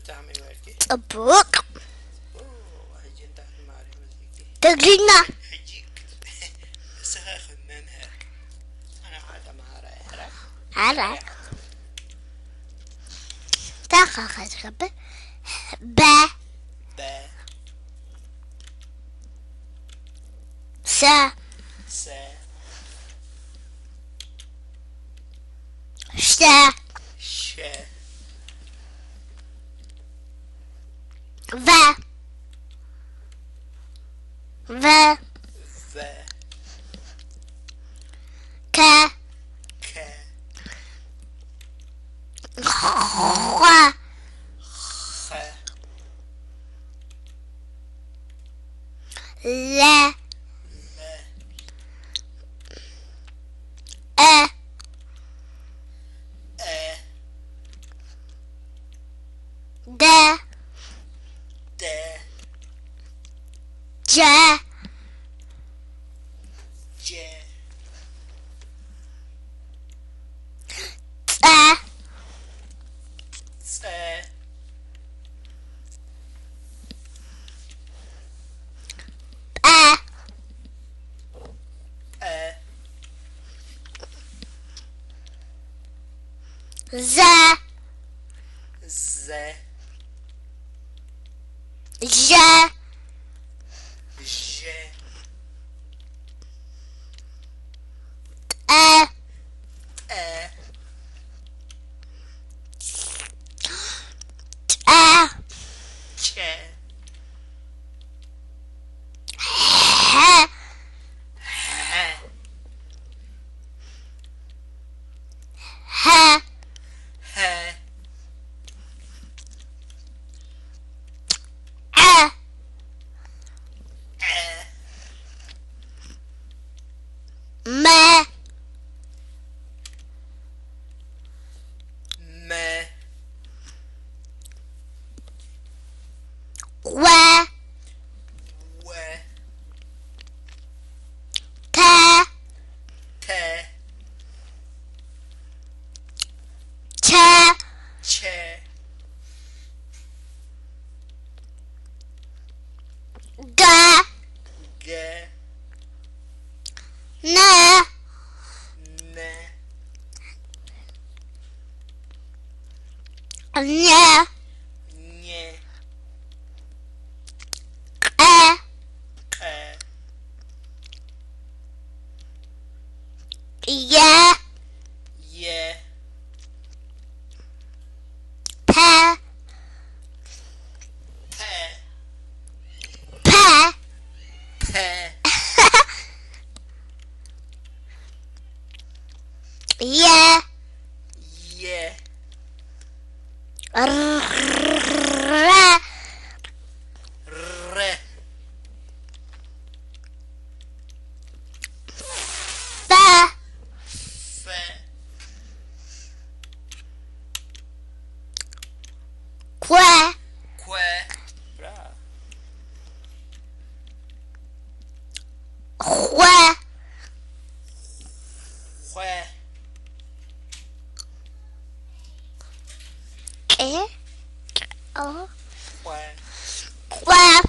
A book. تقرينا على تاخذ خبر با سا شتا va ka khwa la a da ja ta a za ja a a ha ha a ma wa ta cha ga na nya a ya pa pa ya ra fa qua khwa ke o kwa